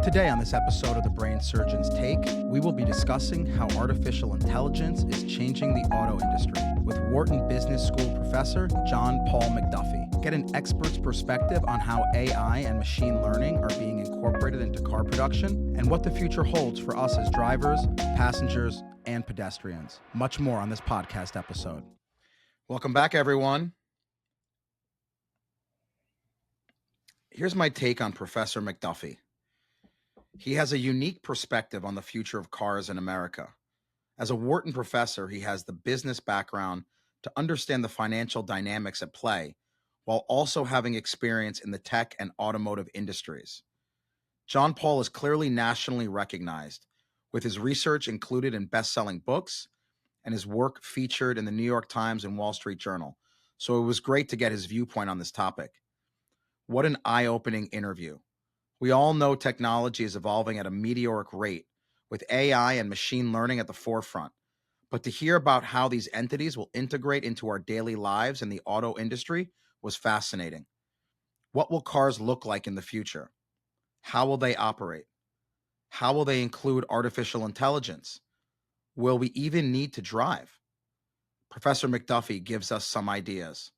Today on this episode of The Brain Surgeon's Take, we will be discussing how artificial intelligence is changing the auto industry with Wharton Business School professor John Paul MacDuffie. Get an expert's perspective on how AI and machine learning are being incorporated into car production and what the future holds for us as drivers, passengers, and pedestrians. Much more on this podcast episode. Welcome back, everyone. Here's my take on Professor MacDuffie. He has a unique perspective on the future of cars in America. As a Wharton professor, he has the business background to understand the financial dynamics at play, while also having experience in the tech and automotive industries. John Paul is clearly nationally recognized, with his research included in best-selling books and his work featured in the New York Times and Wall Street Journal. So it was great to get his viewpoint on this topic. What an eye-opening interview. We all know technology is evolving at a meteoric rate, with AI and machine learning at the forefront. But to hear about how these entities will integrate into our daily lives in the auto industry was fascinating. What will cars look like in the future? How will they operate? How will they include artificial intelligence? Will we even need to drive? Professor MacDuffie gives us some ideas.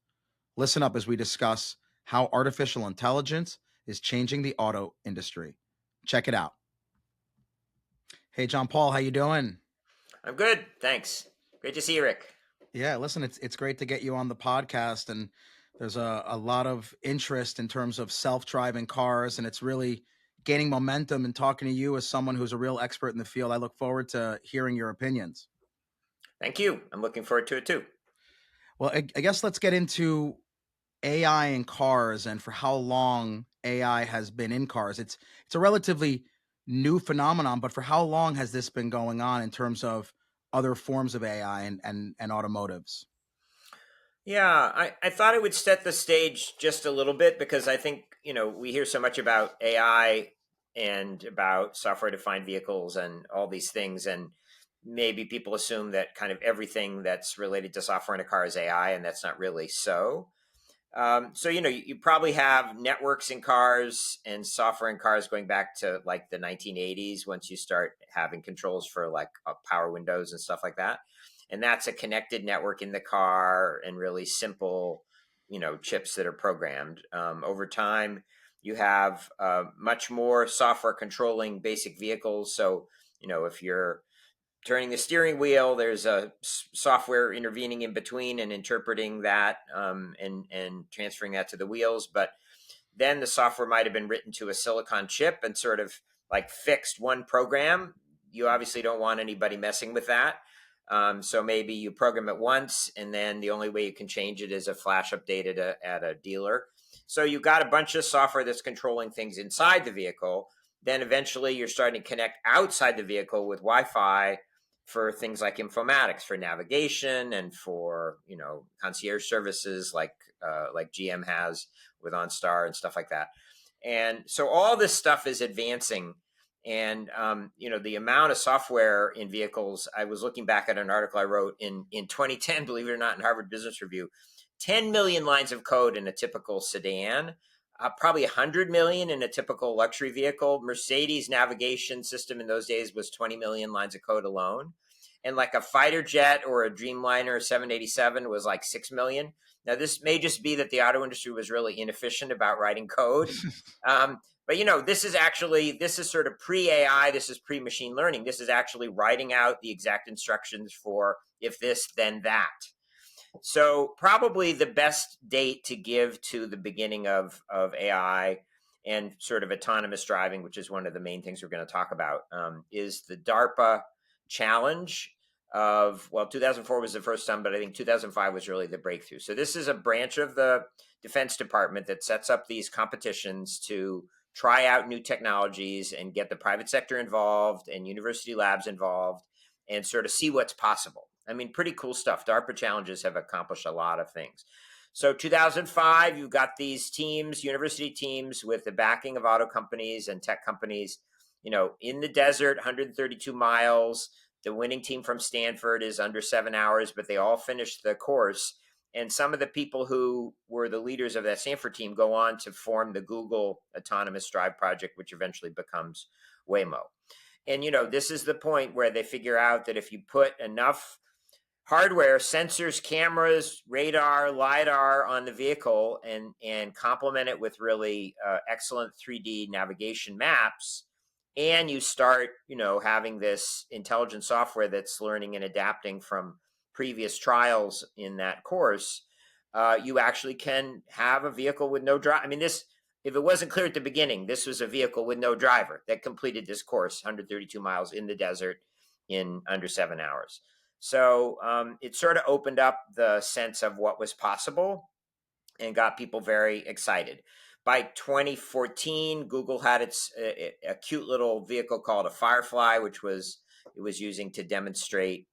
Listen up as we discuss how artificial intelligence is changing the auto industry. Check it out. Hey, John Paul, how you doing? I'm good, thanks. Great to see you, Rick. Yeah, listen, it's great to get you on the podcast, and there's a lot of interest in terms of self-driving cars, and it's really gaining momentum. And talking to you as someone who's a real expert in the field, I look forward to hearing your opinions. Thank you. I'm looking forward to it too. Well, I guess let's get into AI in cars and for how long AI has been in cars. It's a relatively new phenomenon, but for how long has this been going on in terms of other forms of AI and automotives? Yeah, I thought it would set the stage just a little bit because I think, we hear so much about AI and about software-defined vehicles and all these things, and maybe people assume that kind of everything that's related to software in a car is AI, and that's not really so. So, you probably have networks in cars and software in cars going back to like the 1980s, once you start having controls for like power windows and stuff like that. And that's a connected network in the car and really simple, chips that are programmed. Over time, you have much more software controlling basic vehicles. So, if you're turning the steering wheel, there's a software intervening in between and interpreting that and transferring that to the wheels. But then the software might have been written to a silicon chip and sort of like fixed one program. You obviously don't want anybody messing with that. So maybe you program it once, and then the only way you can change it is a flash update at a dealer. So you've got a bunch of software that's controlling things inside the vehicle. Then eventually you're starting to connect outside the vehicle with Wi-Fi for things like informatics, for navigation, and for concierge services like GM has with OnStar and stuff like that. And so all this stuff is advancing, and the amount of software in vehicles. I was looking back at an article I wrote in 2010, believe it or not, in Harvard Business Review. 10 million lines of code in a typical sedan. Probably 100 million in a typical luxury vehicle. Mercedes navigation system in those days was 20 million lines of code alone. And like a fighter jet or a Dreamliner 787 was like 6 million. Now, this may just be that the auto industry was really inefficient about writing code. But, this is sort of pre-AI. This is pre-machine learning. This is actually writing out the exact instructions for if this, then that. So probably the best date to give to the beginning of AI and sort of autonomous driving, which is one of the main things we're going to talk about, is the DARPA challenge of, 2004 was the first time, but I think 2005 was really the breakthrough. So this is a branch of the Defense Department that sets up these competitions to try out new technologies and get the private sector involved and university labs involved and sort of see what's possible. I mean, pretty cool stuff. DARPA challenges have accomplished a lot of things. So 2005, you've got these teams, university teams with the backing of auto companies and tech companies, in the desert, 132 miles. The winning team from Stanford is under 7 hours, but they all finished the course. And some of the people who were the leaders of that Stanford team go on to form the Google Autonomous Drive project, which eventually becomes Waymo. And, this is the point where they figure out that if you put enough hardware, sensors, cameras, radar, LiDAR on the vehicle and complement it with really excellent 3D navigation maps, and you start, having this intelligent software that's learning and adapting from previous trials in that course, you actually can have a vehicle with no drive. I mean, if it wasn't clear at the beginning, this was a vehicle with no driver that completed this course, 132 miles in the desert in under 7 hours. So it sort of opened up the sense of what was possible and got people very excited. By 2014, Google had a cute little vehicle called a Firefly, which it was using to demonstrate,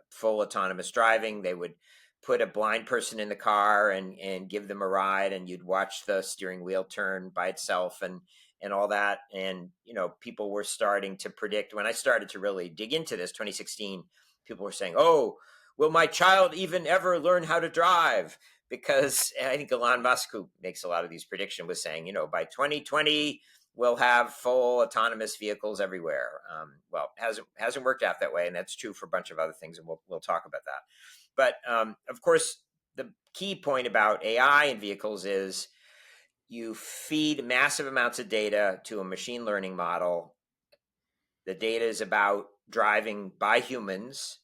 full autonomous driving. They would put a blind person in the car and give them a ride, and you'd watch the steering wheel turn by itself and all that. And, people were starting to predict, when I started to really dig into this, 2016, people were saying, oh, will my child even ever learn how to drive? Because I think Elon Musk, who makes a lot of these predictions, was saying, by 2020, we'll have full autonomous vehicles everywhere. Well, it hasn't worked out that way, and that's true for a bunch of other things, and we'll talk about that. But of course, the key point about AI in vehicles is you feed massive amounts of data to a machine learning model. The data is about driving by humans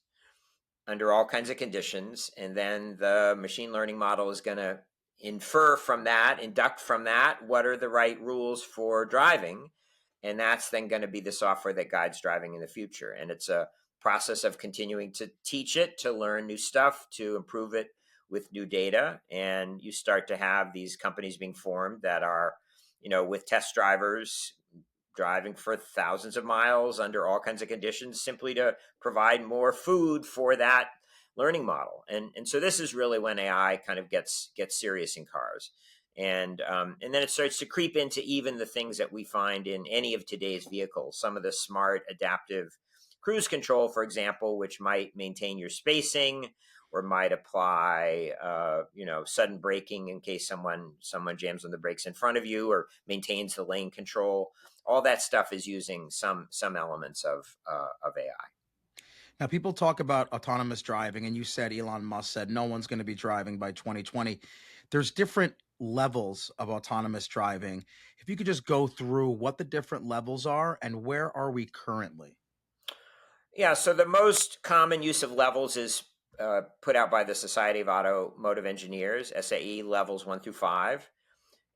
under all kinds of conditions, and then the machine learning model is going to induct from that, what are the right rules for driving, and that's then going to be the software that guides driving in the future. And it's a process of continuing to teach it, to learn new stuff, to improve it with new data. And you start to have these companies being formed that are, with test drivers driving for thousands of miles under all kinds of conditions, simply to provide more food for that learning model. And so this is really when AI kind of gets serious in cars. And then it starts to creep into even the things that we find in any of today's vehicles. Some of the smart adaptive cruise control, for example, which might maintain your spacing or might apply, sudden braking in case someone jams on the brakes in front of you, or maintains the lane control. All that stuff is using some elements of AI. Now, people talk about autonomous driving, and you said Elon Musk said no one's going to be driving by 2020. There's different levels of autonomous driving. If you could just go through what the different levels are and where are we currently? Yeah, so the most common use of levels is put out by the Society of Automotive Engineers, SAE, levels 1 through 5.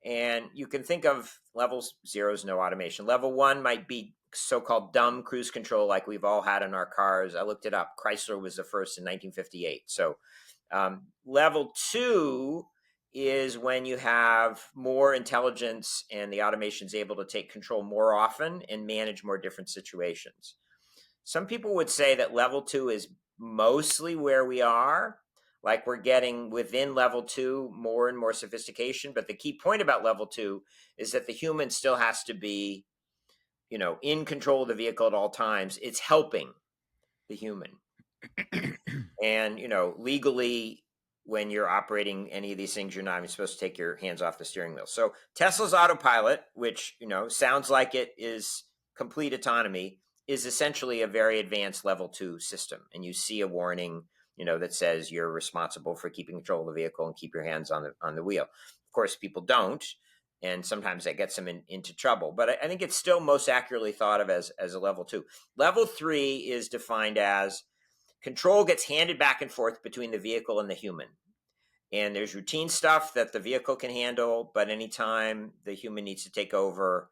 And you can think of levels 0 is no automation. Level 1 might be so-called dumb cruise control, like we've all had in our cars. I looked it up. Chrysler was the first in 1958. So level 2 is when you have more intelligence and the automation is able to take control more often and manage more different situations. Some people would say that level 2 is mostly where we are, like we're getting within level 2 more and more sophistication. But the key point about level 2 is that the human still has to be, in control of the vehicle at all times. It's helping the human. And, legally, when you're operating any of these things, you're not even supposed to take your hands off the steering wheel. So Tesla's autopilot, which, sounds like it is complete autonomy, is essentially a very advanced level 2 system. And you see a warning, that says you're responsible for keeping control of the vehicle and keep your hands on the wheel. Of course, people don't, and sometimes that gets them into trouble. But I think it's still most accurately thought of as a level 2. Level 3 is defined as control gets handed back and forth between the vehicle and the human. And there's routine stuff that the vehicle can handle, but anytime the human needs to take over,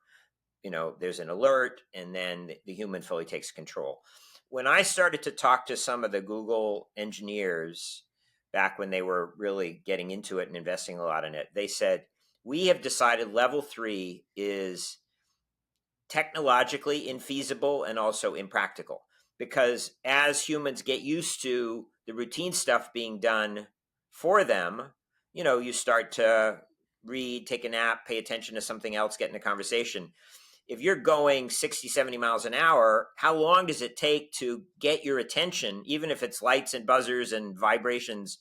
there's an alert, and then the human fully takes control. When I started to talk to some of the Google engineers back when they were really getting into it and investing a lot in it, they said, we have decided level 3 is technologically infeasible and also impractical, because as humans get used to the routine stuff being done for them, you start to read, take a nap, pay attention to something else, get in a conversation. If you're going 60, 70 miles an hour, how long does it take to get your attention, even if it's lights and buzzers and vibrations,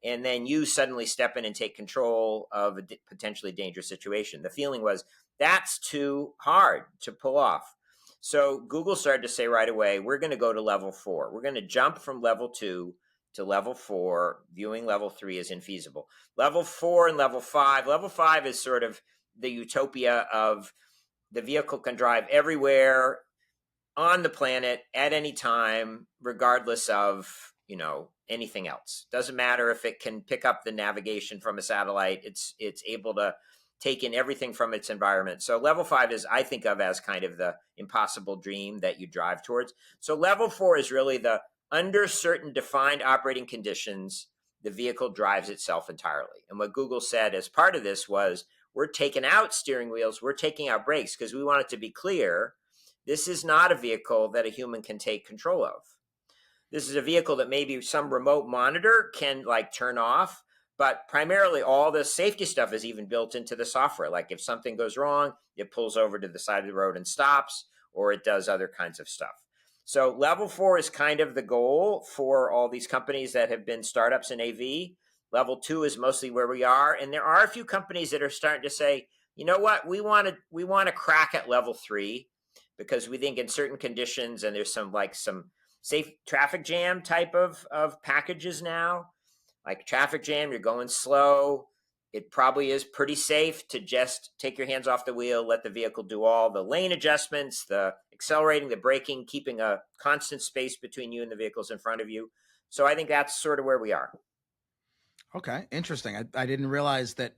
and then you suddenly step in and take control of a potentially dangerous situation. The feeling was that's too hard to pull off. So Google started to say right away, we're going to go to level 4. We're going to jump from level 2 to level 4. Viewing level 3 is infeasible. Level 4 and level 5. Level 5 is sort of the utopia of the vehicle can drive everywhere on the planet at any time, regardless of, anything else. Doesn't matter if it can pick up the navigation from a satellite. It's able to take in everything from its environment. So level 5 is, I think of as kind of the impossible dream that you drive towards. So level 4 is really the under certain defined operating conditions, the vehicle drives itself entirely. And what Google said as part of this was, we're taking out steering wheels, we're taking out brakes, because we want it to be clear, this is not a vehicle that a human can take control of. This is a vehicle that maybe some remote monitor can turn off, but primarily all the safety stuff is even built into the software. Like if something goes wrong, it pulls over to the side of the road and stops, or it does other kinds of stuff. So level 4 is kind of the goal for all these companies that have been startups in AV. Level 2 is mostly where we are. And there are a few companies that are starting to say, you know what, we want to crack at level 3, because we think in certain conditions, and there's some safe traffic jam type of packages now. Like traffic jam, you're going slow. It probably is pretty safe to just take your hands off the wheel, let the vehicle do all the lane adjustments, the accelerating, the braking, keeping a constant space between you and the vehicles in front of you. So I think that's sort of where we are. Okay, interesting. I didn't realize that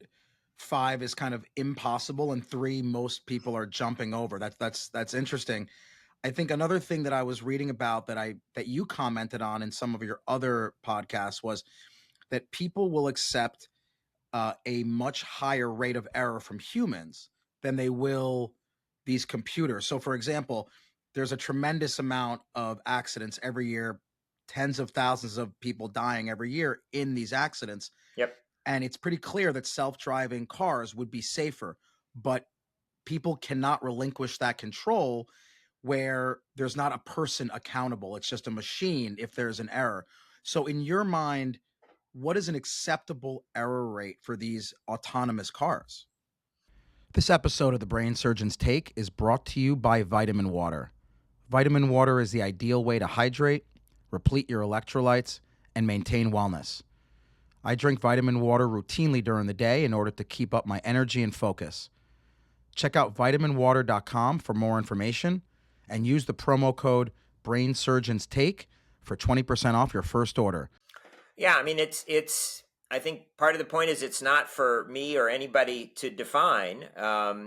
5 is kind of impossible and 3 most people are jumping over. That's interesting. I think another thing that I was reading about that you commented on in some of your other podcasts was that people will accept a much higher rate of error from humans than they will these computers. So, for example, there's a tremendous amount of accidents every year, tens of thousands of people dying every year in these accidents. Yep. And it's pretty clear that self-driving cars would be safer, but people cannot relinquish that control where there's not a person accountable. It's just a machine if there's an error. So in your mind, what is an acceptable error rate for these autonomous cars? This episode of the Brain Surgeon's Take is brought to you by vitamin water. Vitamin water is the ideal way to hydrate, replete your electrolytes, and maintain wellness. I drink vitamin water routinely during the day in order to keep up my energy and focus. Check out vitaminwater.com for more information and use the promo code BrainSurgeonsTake for 20% off your first order. Yeah, I mean, I think part of the point is it's not for me or anybody to define.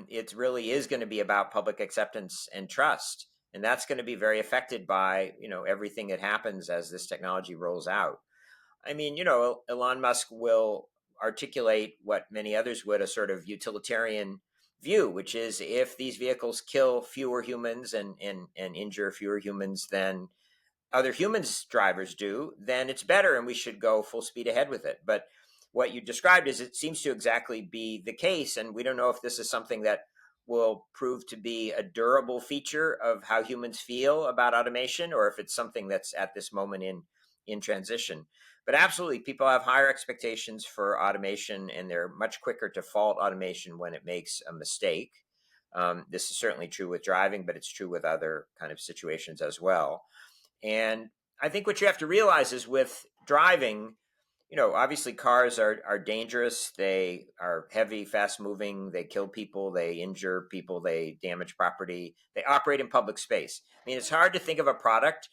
It really is going to be about public acceptance and trust. And that's going to be very affected by, everything that happens as this technology rolls out. I mean, Elon Musk will articulate what many others would, a sort of utilitarian view, which is if these vehicles kill fewer humans and injure fewer humans than other humans drivers do, then it's better and we should go full speed ahead with it. But what you described is it seems to exactly be the case. And we don't know if this is something that will prove to be a durable feature of how humans feel about automation, or if it's something that's at this moment in transition. But absolutely, people have higher expectations for automation, and they're much quicker to fault automation when it makes a mistake. This is certainly true with driving, but it's true with other kind of situations as well. And I think what you have to realize is with driving, obviously cars are dangerous. They are heavy, fast moving. They kill people. They injure people. They damage property. They operate in public space. I mean, it's hard to think of a product.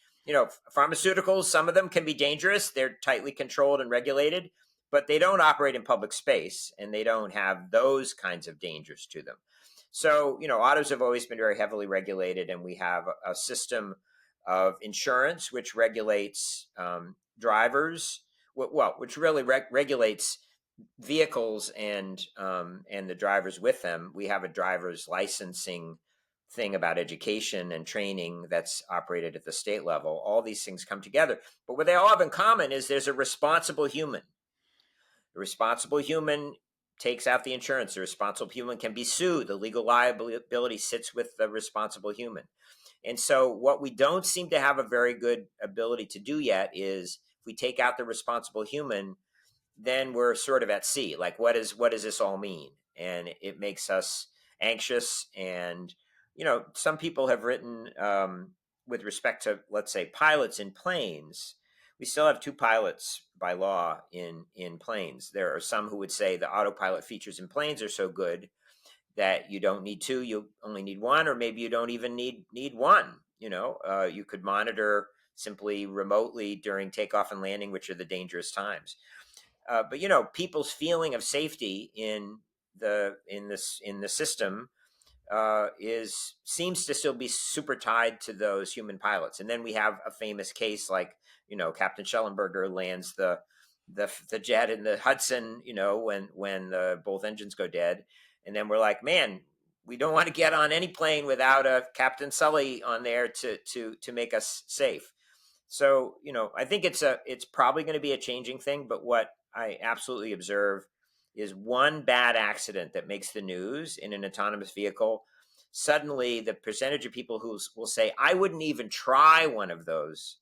Pharmaceuticals, some of them can be dangerous. They're tightly controlled and regulated, but they don't operate in public space and they don't have those kinds of dangers to them. So, autos have always been very heavily regulated, and we have a system of insurance which regulates drivers, which really regulates vehicles and the drivers with them. We have a driver's licensing thing about education and training that's operated at the state level. All these things come together, but what they all have in common is there's a responsible human. The responsible human takes out the insurance. The responsible human can be sued. The legal liability sits with the responsible human. And so what we don't seem to have a very good ability to do yet is, if we take out the responsible human, then we're sort of at sea. Like, what does this all mean? And it makes us anxious. And some people have written, with respect to, let's say, pilots in planes. We still have two pilots by law in planes. There are some who would say the autopilot features in planes are so good that you don't need two, you only need one, or maybe you don't even need one. You could monitor simply remotely during takeoff and landing, which are the dangerous times. But people's feeling of safety in the system is seems to still be super tied to those human pilots. And then we have a famous case like Captain Schellenberger lands the jet in the Hudson, when both engines go dead, and then we're like, man, we don't want to get on any plane without a Captain Sully on there to make us safe. So I think it's probably going to be a changing thing. But what I absolutely observe is one bad accident that makes the news in an autonomous vehicle. Suddenly, the percentage of people who will say, "I wouldn't even try one of those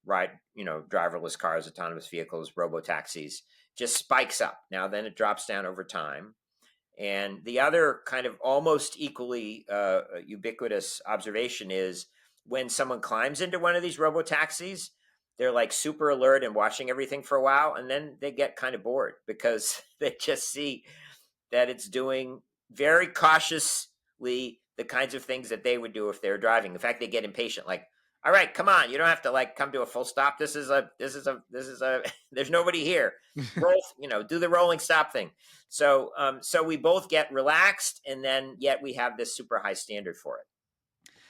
driverless cars, autonomous vehicles, robo taxis," just spikes up. Now, then it drops down over time. And the other kind of almost equally ubiquitous observation is when someone climbs into one of these robo taxis, they're like super alert and watching everything for a while, and then they get kind of bored because they just see that it's doing very cautiously the kinds of things that they would do if they were driving. In fact, they get impatient, like, all right, come on, you don't have to like come to a full stop. This is a there's nobody here. Roll, do the rolling stop thing. So we both get relaxed, and then yet we have this super high standard for it.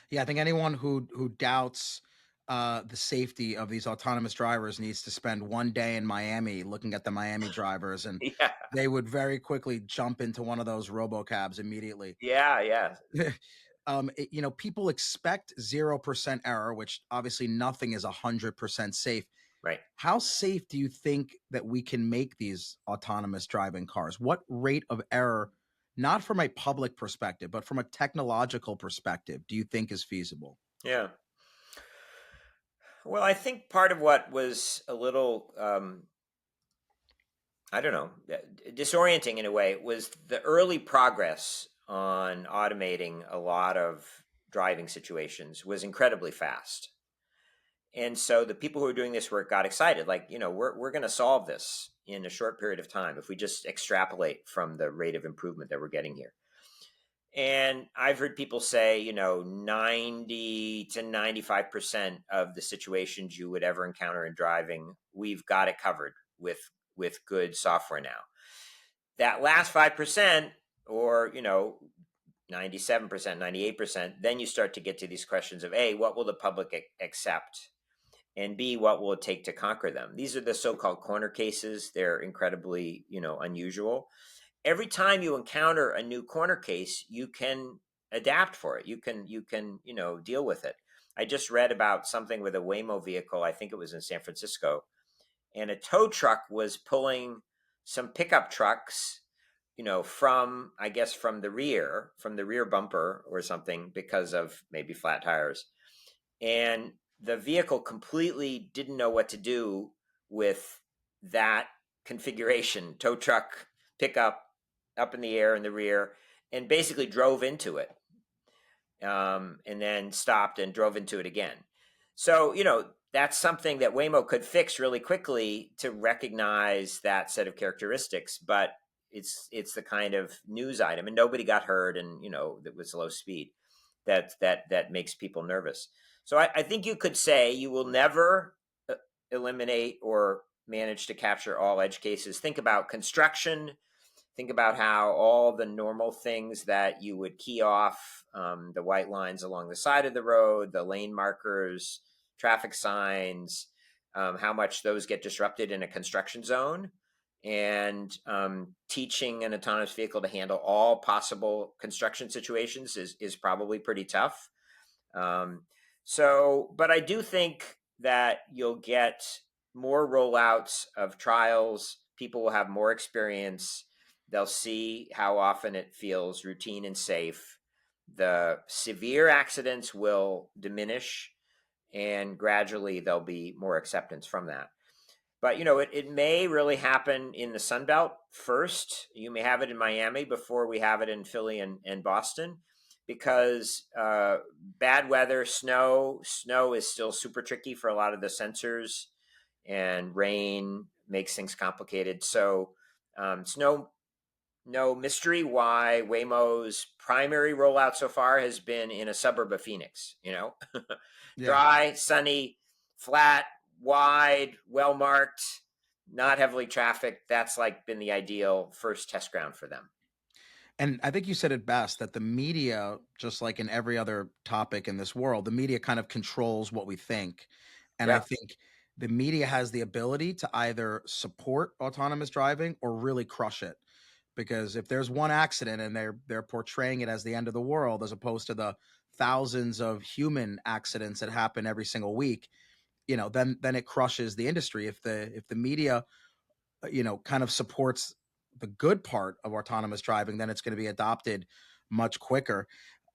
Yeah, I think anyone who doubts the safety of these autonomous drivers needs to spend one day in Miami looking at the Miami drivers, and Yeah, they would very quickly jump into one of those robocabs immediately. yeah. People expect 0% error, which obviously nothing is 100% safe. Right. How safe do you think that we can make these autonomous driving cars? What rate of error, not from a public perspective, but from a technological perspective, do you think is feasible? Yeah. Well, I think part of what was a little I don't know, disorienting in a way was the early progress on automating a lot of driving situations was incredibly fast. And so the people who were doing this work got excited, like, we're going to solve this in a short period of time if we just extrapolate from the rate of improvement that we're getting here. And I've heard people say, 90 to 95% of the situations you would ever encounter in driving, we've got it covered with good software now. That last 5%, or 97%, 98%, then you start to get to these questions of A, what will the public accept? And B, what will it take to conquer them? These are the so-called corner cases. They're incredibly, unusual. Every time you encounter a new corner case, you can adapt for it. You can deal with it. I just read about something with a Waymo vehicle. I think it was in San Francisco, and a tow truck was pulling some pickup trucks, from, I guess, from the rear bumper or something, because of maybe flat tires. And the vehicle completely didn't know what to do with that configuration: tow truck, pickup, up in the air in the rear, and basically drove into it, and then stopped and drove into it again. So, that's something that Waymo could fix really quickly to recognize that set of characteristics, but it's the kind of news item, and nobody got hurt, and that was low speed, that makes people nervous. So I think you could say you will never eliminate or manage to capture all edge cases. Think about construction. Think about how all the normal things that you would key off, the white lines along the side of the road, the lane markers, traffic signs, how much those get disrupted in a construction zone. And teaching an autonomous vehicle to handle all possible construction situations is probably pretty tough. But I do think that you'll get more rollouts of trials. People will have more experience. They'll see how often it feels routine and safe. The severe accidents will diminish, and gradually there'll be more acceptance from that. But it may really happen in the Sun Belt first. You may have it in Miami before we have it in Philly and Boston, because bad weather, snow is still super tricky for a lot of the sensors, and rain makes things complicated. So it's no mystery why Waymo's primary rollout so far has been in a suburb of Phoenix. Yeah. Dry, sunny, flat, wide, well marked, not heavily trafficked. That's like been the ideal first test ground for them. And I think you said it best that the media, just like in every other topic in this world, the media kind of controls what we think. And I Yeah. think the media has the ability to either support autonomous driving or really crush it. Because if there's one accident and they're portraying it as the end of the world, as opposed to the thousands of human accidents that happen every single week, then it crushes the industry. If the media kind of supports the good part of autonomous driving, then it's going to be adopted much quicker.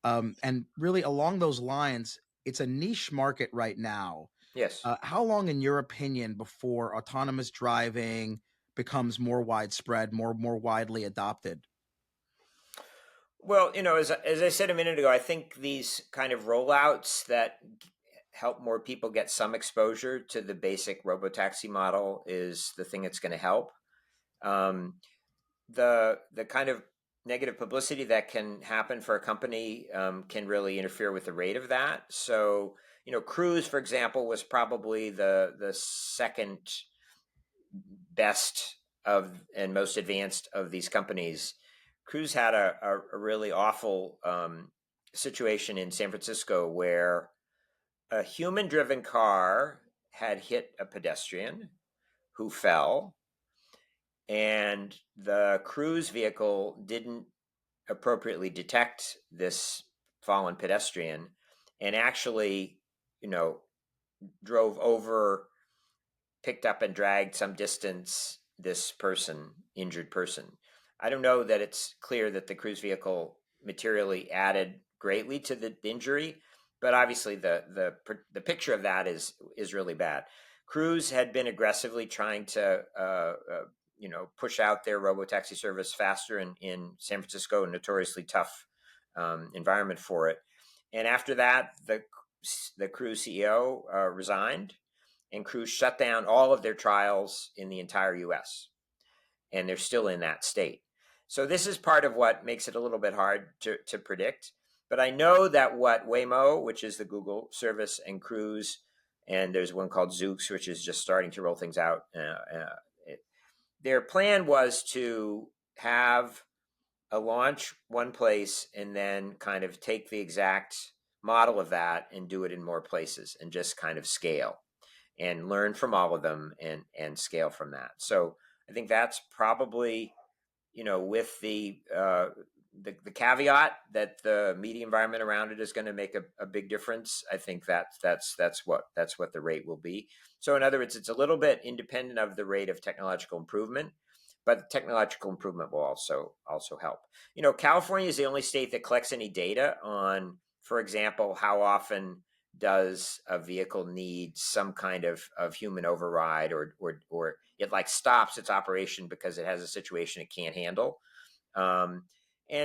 And really, along those lines, it's a niche market right now. Yes. How long, in your opinion, before autonomous driving becomes more widespread, more widely adopted? Well, as I said a minute ago, I think these kind of rollouts that help more people get some exposure to the basic robotaxi model is the thing that's going to help. Um, the kind of negative publicity that can happen for a company can really interfere with the rate of that. So, Cruise, for example, was probably the second best of and most advanced of these companies. Cruise had a really awful situation in San Francisco where a human-driven car had hit a pedestrian who fell, and the Cruise vehicle didn't appropriately detect this fallen pedestrian, and actually, you know, drove over, picked up and dragged some distance this injured person. I don't know that it's clear that the Cruise vehicle materially added greatly to the injury, but obviously the picture of that is really bad. Cruise had been aggressively trying to push out their robotaxi service faster in San Francisco, a notoriously tough environment for it. And after that, the Cruise CEO resigned, and Cruise shut down all of their trials in the entire U.S. And they're still in that state. So this is part of what makes it a little bit hard to predict. But I know that what Waymo, which is the Google service, and Cruise, and there's one called Zoox, which is just starting to roll things out. Their plan was to have a launch one place and then kind of take the exact model of that and do it in more places and just kind of scale and learn from all of them and scale from that. So I think that's probably, with the caveat that the media environment around it is going to make a big difference. I think that's what the rate will be. So in other words, it's a little bit independent of the rate of technological improvement, but technological improvement will also help. California is the only state that collects any data on, for example, how often does a vehicle need some kind of human override, or it like stops its operation because it has a situation it can't handle. And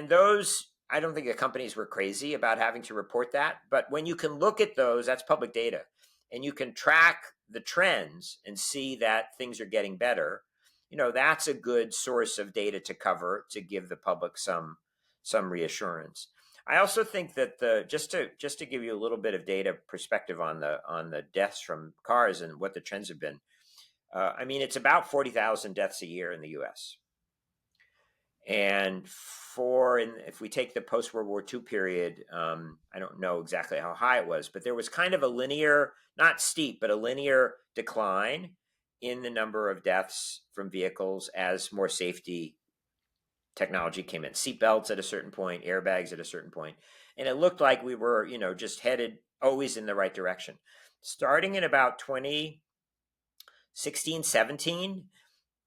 those, I don't think the companies were crazy about having to report that. But when you can look at those, that's public data, and you can track the trends and see that things are getting better. That's a good source of data to cover to give the public some reassurance. I also think that just to give you a little bit of data perspective on the deaths from cars and what the trends have been. It's about 40,000 deaths a year in the U.S. And if we take the post World War II period, I don't know exactly how high it was, but there was kind of a linear, not steep, but a linear decline in the number of deaths from vehicles as more safety technology came in. Seatbelts at a certain point, airbags at a certain point, and it looked like we were, just headed always in the right direction. Starting in about 2016, 17,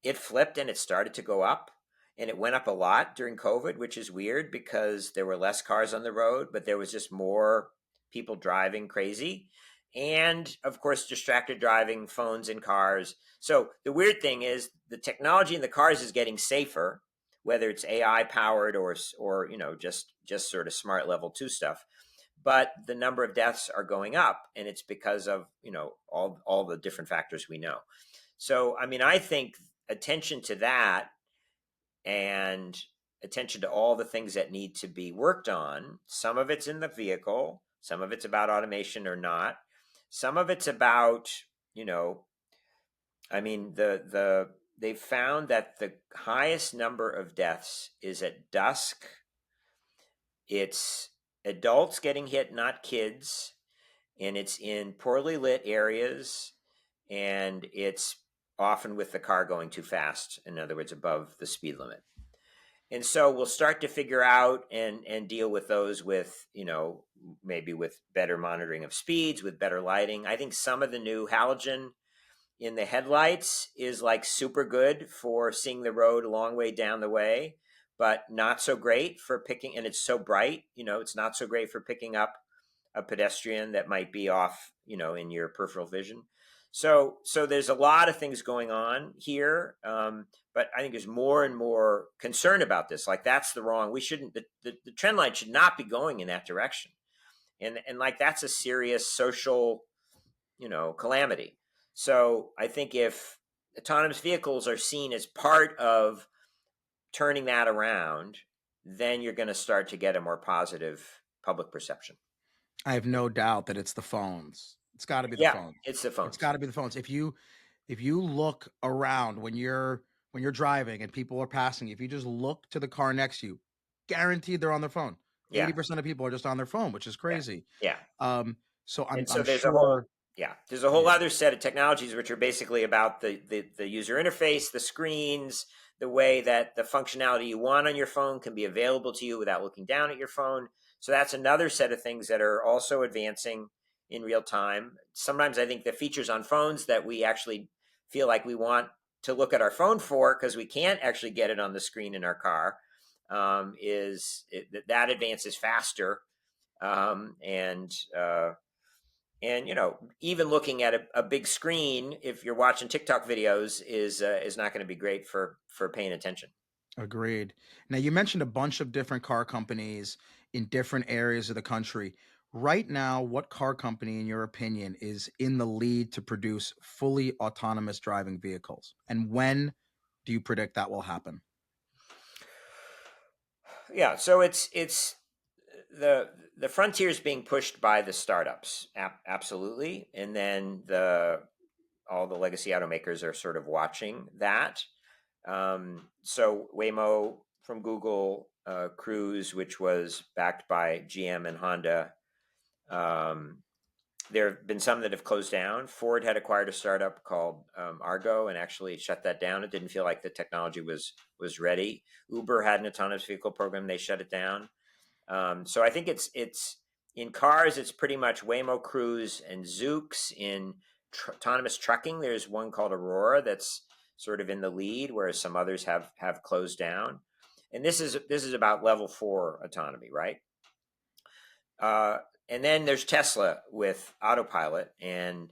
it flipped and it started to go up, and it went up a lot during COVID, which is weird because there were less cars on the road, but there was just more people driving crazy. and of course distracted driving, phones in cars. So the weird thing is the technology in the cars is getting safer, whether it's AI powered or just sort of smart level 2 stuff, but the number of deaths are going up, and it's because of all the different factors we know. So I mean, I think attention to that and attention to all the things that need to be worked on. Some of it's in the vehicle, some of it's about automation or not. Some of it's about, I mean, they've found that the highest number of deaths is at dusk. It's adults getting hit, not kids, and it's in poorly lit areas, and it's often with the car going too fast. In other words, above the speed limit. And so we'll start to figure out and deal with those with, maybe with better monitoring of speeds, with better lighting. I think some of the new halogen in the headlights is like super good for seeing the road a long way down the way, but not so great for picking, and it's so bright, it's not so great for picking up a pedestrian that might be off, in your peripheral vision. So there's a lot of things going on here, but I think there's more and more concern about this. Like that's the wrong. We shouldn't. The trend line should not be going in that direction, and like that's a serious social, calamity. So I think if autonomous vehicles are seen as part of turning that around, then you're going to start to get a more positive public perception. I have no doubt that it's the phones. It's got to be the Yeah, phones. it's the It's phones. got to be the phones. If you look around when you're driving and people are passing, if you just look to the car next to you, guaranteed they're on their phone. Yeah, 80% of people are just on their phone, which is yeah, crazy. yeah. So And so I'm there's a whole sure. there's a whole Yeah, other set of technologies which are basically about the user interface, the screens, the way that the functionality you want on your phone can be available to you without looking down at your phone. So that's another set of things that are also advancing in real time. Sometimes I think the features on phones that we actually feel like we want to look at our phone for because we can't actually get it on the screen in our car, that advances faster, and even looking at a big screen if you're watching TikTok videos is not going to be great for paying attention. agreed. Now you mentioned a bunch of different car companies in different areas of the country. Right now, what car company, in your opinion, is in the lead to produce fully autonomous driving vehicles? And when do you predict that will happen? Yeah, so it's the frontier is being pushed by the startups, absolutely, and then all the legacy automakers are sort of watching that. So Waymo from Google, Cruise, which was backed by GM and Honda. Um, there have been some that have closed down. Ford had acquired a startup called Argo and actually shut that down. It didn't feel like the technology was ready. Uber had an autonomous vehicle program; they shut it down. So I think it's in cars. It's pretty much Waymo, Cruise, and Zoox. In autonomous trucking, there's one called Aurora that's sort of in the lead, whereas some others have closed down. And this is about level 4 autonomy, right? Uh, and then there's Tesla with autopilot, and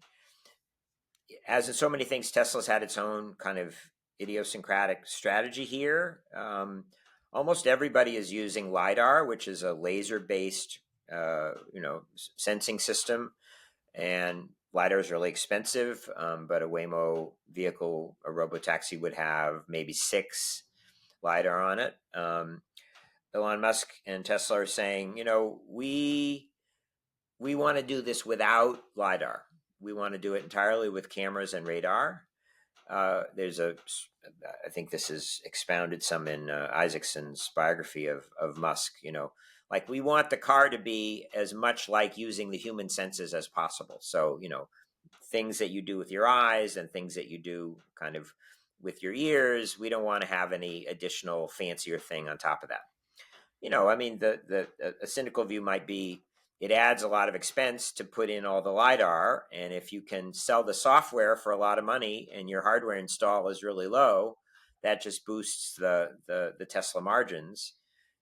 as in so many things, Tesla's had its own kind of idiosyncratic strategy here. Almost everybody is using LiDAR, which is a laser-based, sensing system, and LiDAR is really expensive. But a Waymo vehicle, a robotaxi, would have maybe 6 LiDAR on it. Elon Musk and Tesla are saying, we want to do this without LiDAR. We want to do it entirely with cameras and radar. I think this is expounded some in Isaacson's biography of Musk. Like we want the car to be as much like using the human senses as possible. So, things that you do with your eyes and things that you do kind of with your ears, we don't want to have any additional fancier thing on top of that. I mean, a cynical view might be it adds a lot of expense to put in all the LiDAR. And if you can sell the software for a lot of money and your hardware install is really low, that just boosts the Tesla margins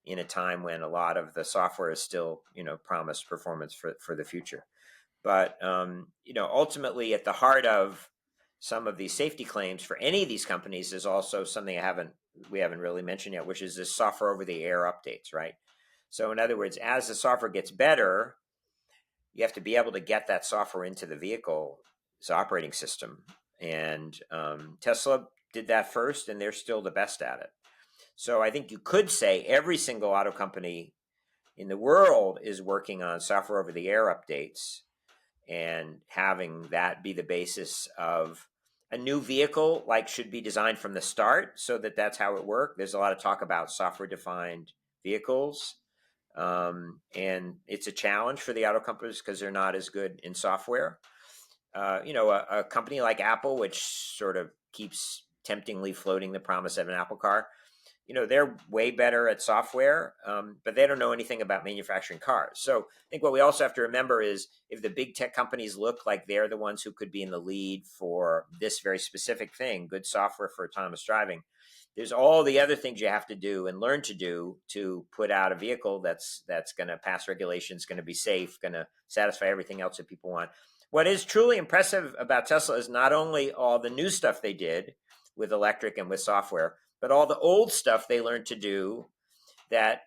in a time when a lot of the software is still, promised performance for the future. But ultimately, at the heart of some of these safety claims for any of these companies is also something we haven't really mentioned yet, which is this software over the air updates, right? So in other words, as the software gets better, you have to be able to get that software into the vehicle's operating system. And Tesla did that first, and they're still the best at it. So I think you could say every single auto company in the world is working on software over the air updates and having that be the basis of a new vehicle, like, should be designed from the start so that that's how it works. There's a lot of talk about software defined vehicles. And it's a challenge for the auto companies because they're not as good in software. A company like Apple, which sort of keeps temptingly floating the promise of an Apple car, they're way better at software, but they don't know anything about manufacturing cars. So I think what we also have to remember is if the big tech companies look like they're the ones who could be in the lead for this very specific thing, good software for autonomous driving, there's all the other things you have to do and learn to do to put out a vehicle that's going to pass regulations, going to be safe, going to satisfy everything else that people want. What is truly impressive about Tesla is not only all the new stuff they did with electric and with software, but all the old stuff they learned to do that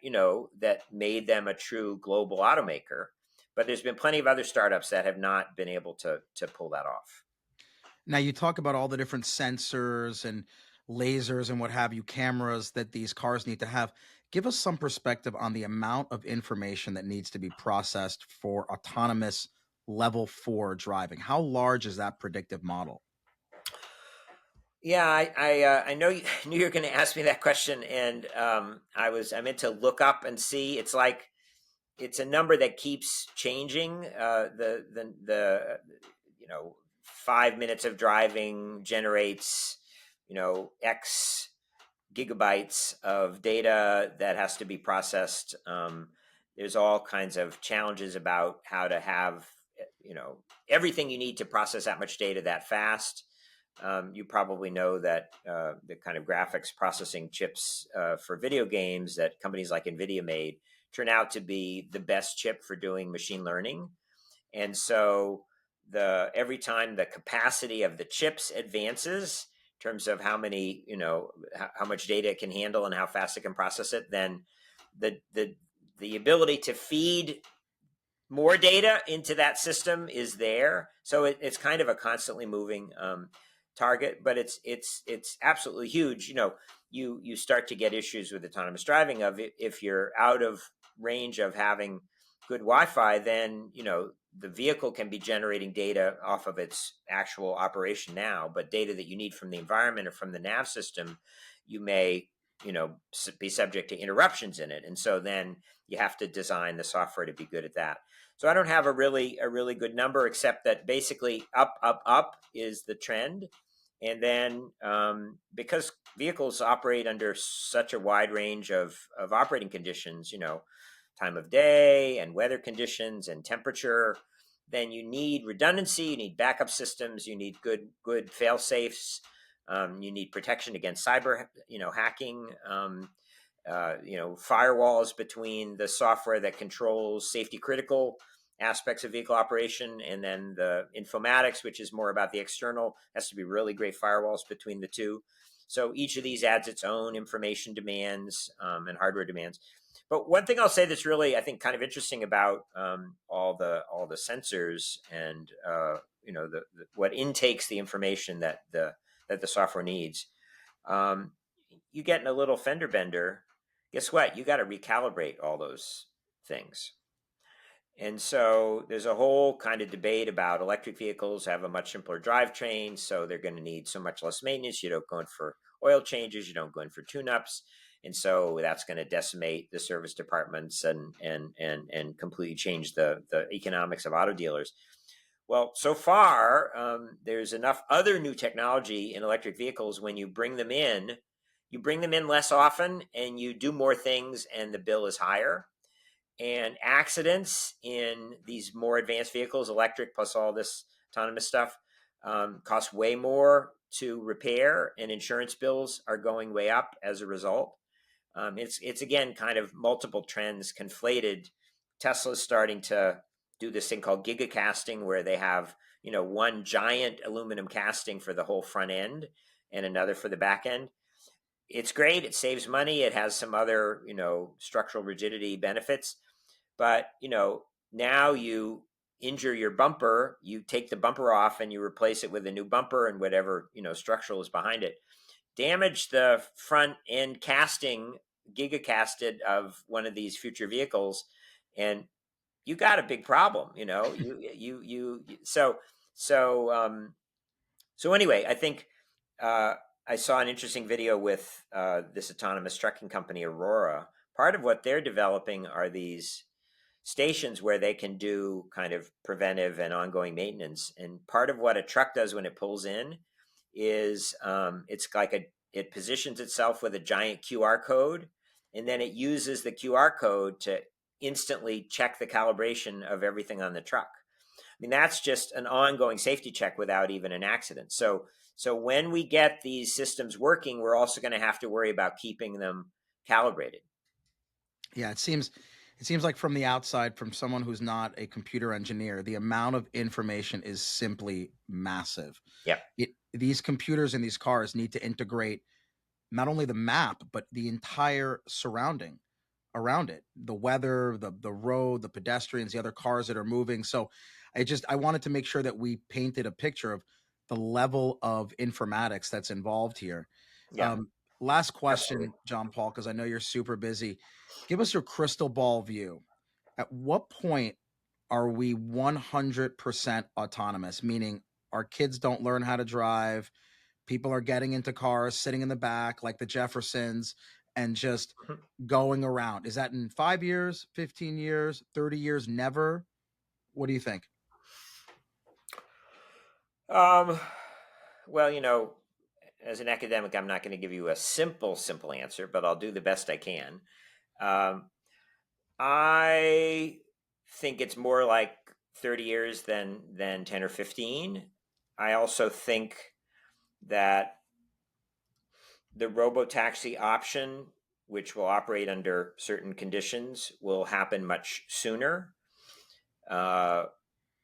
made them a true global automaker. But there's been plenty of other startups that have not been able to pull that off. Now you talk about all the different sensors and lasers and what have you, cameras that these cars need to have. Give us some perspective on the amount of information that needs to be processed for autonomous level 4 driving. How large is that predictive model? Yeah, I know knew you were going to ask me that question, and I meant to look up and see. It's a number that keeps changing. The 5 minutes of driving generates X gigabytes of data that has to be processed. There's all kinds of challenges about how to have everything you need to process that much data that fast. You probably know that the kind of graphics processing chips for video games that companies like NVIDIA made turn out to be the best chip for doing machine learning. And so every time the capacity of the chips advances in terms of how many, how much data it can handle and how fast it can process it, then the ability to feed more data into that system is there. So it's kind of a constantly moving target, but it's absolutely huge. You start to get issues with autonomous driving of if you're out of range of having good Wi-Fi, then the vehicle can be generating data off of its actual operation now, but data that you need from the environment or from the nav system, you may be subject to interruptions in it, and so then you have to design the software to be good at that. So I don't have a really good number, except that basically up is the trend. And then because vehicles operate under such a wide range of operating conditions, time of day and weather conditions and temperature, then you need redundancy, you need backup systems, you need good fail safes, you need protection against cyber hacking, firewalls between the software that controls safety critical aspects of vehicle operation and then the informatics, which is more about the external. Has to be really great firewalls between the two. So each of these adds its own information demands and hardware demands. But one thing I'll say that's really, I think, kind of interesting about all the sensors and what intakes the information that the software needs. You get in a little fender bender, guess what? You got to recalibrate all those things. And so there's a whole kind of debate about electric vehicles have a much simpler drivetrain, so they're going to need so much less maintenance. You don't go in for oil changes, you don't go in for tune-ups, and so that's going to decimate the service departments and completely change the economics of auto dealers. Well, so far, there's enough other new technology in electric vehicles. When you bring them in less often, and you do more things, and the bill is higher. And accidents in these more advanced vehicles, electric plus all this autonomous stuff, cost way more to repair, and insurance bills are going way up as a result. It's again kind of multiple trends conflated. Tesla's starting to do this thing called gigacasting, where they have, one giant aluminum casting for the whole front end and another for the back end. It's great. It saves money. It has some other, structural rigidity benefits. But, now you injure your bumper, you take the bumper off and you replace it with a new bumper and whatever, structural is behind it. Damage the front end casting, gigacasted, of one of these future vehicles, and you got a big problem. So anyway, I think I saw an interesting video with this autonomous trucking company, Aurora. Part of what they're developing are these stations where they can do kind of preventive and ongoing maintenance. And part of what a truck does when it pulls in is it's like it positions itself with a giant QR code, and then it uses the QR code to instantly check the calibration of everything on the truck. I mean, that's just an ongoing safety check without even an accident. So when we get these systems working, we're also going to have to worry about keeping them calibrated. Yeah, it seems like from the outside, from someone who's not a computer engineer, the amount of information is simply massive. Yep. These computers in these cars need to integrate not only the map, but the entire surrounding around it, the weather, the road, the pedestrians, the other cars that are moving. So I wanted to make sure that we painted a picture of the level of informatics that's involved here. Yeah. Um, Last Absolutely. question, John Paul, because I know you're super busy. Give us your crystal ball view. At what point are we 100% autonomous? Meaning our kids don't learn how to drive, people are getting into cars, sitting in the back like the Jeffersons, and just going around. Is that in 5 years, 15 years, 30 years, never? What do you think? Um, well, as an academic, I'm not going to give you a simple answer, but I'll do the best I can. Um, I think it's more like 30 years than 10 or 15. I also think that the robotaxi option, which will operate under certain conditions, will happen much sooner. Uh,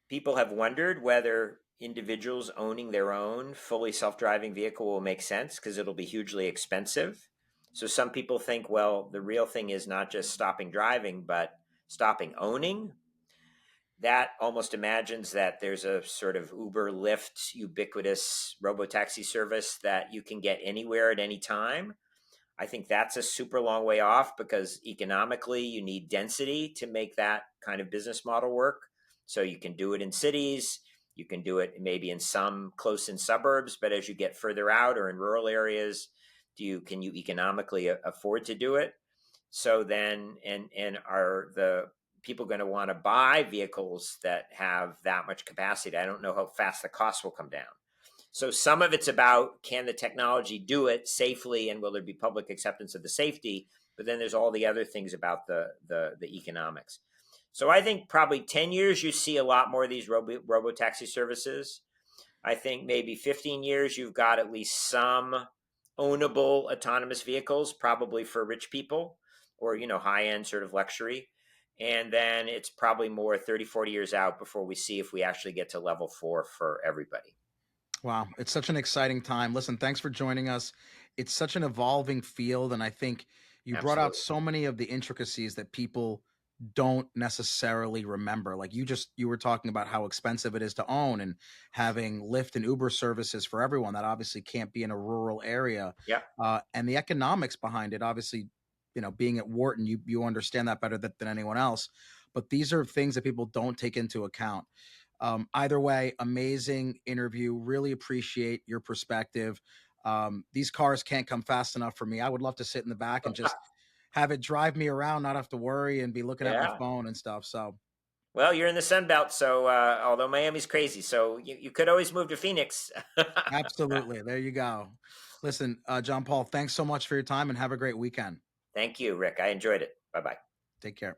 People have wondered whether individuals owning their own fully self-driving vehicle will make sense, because it'll be hugely expensive. So some people think, well, the real thing is not just stopping driving, but stopping owning. That almost imagines that there's a sort of Uber, Lyft, ubiquitous robotaxi service that you can get anywhere at any time. I think that's a super long way off, because economically you need density to make that kind of business model work. So you can do it in cities, you can do it maybe in some close in suburbs, but as you get further out or in rural areas, can you economically afford to do it? So then, and are the people going to want to buy vehicles that have that much capacity? I don't know how fast the costs will come down. So some of it's about, can the technology do it safely, and will there be public acceptance of the safety? But then there's all the other things about the economics. So I think probably 10 years you see a lot more of these robo-taxi services. I think maybe 15 years you've got at least some ownable autonomous vehicles, probably for rich people, or high end sort of luxury. And then it's probably more 30, 40 years out before we see if we actually get to level 4 for everybody. Wow, it's such an exciting time. Listen, thanks for joining us. It's such an evolving field, and I think you brought out Absolutely. so many of the intricacies that people don't necessarily remember. Like you were talking about how expensive it is to own, and having Lyft and Uber services for everyone that obviously can't be in a rural area, Yeah. and the economics behind it. Obviously, being at Wharton, you understand that better than anyone else. But these are things that people don't take into account. Either way, amazing interview. Really appreciate your perspective. These cars can't come fast enough for me. I would love to sit in the back and just have it drive me around, not have to worry and be looking at my Yeah. phone and stuff. So, Well, you're in the Sun Belt, so although Miami's crazy, so you could always move to Phoenix. absolutely. There you go. Listen, John Paul, thanks so much for your time and have a great weekend. Thank you, Rick. I enjoyed it. Bye bye. Take care.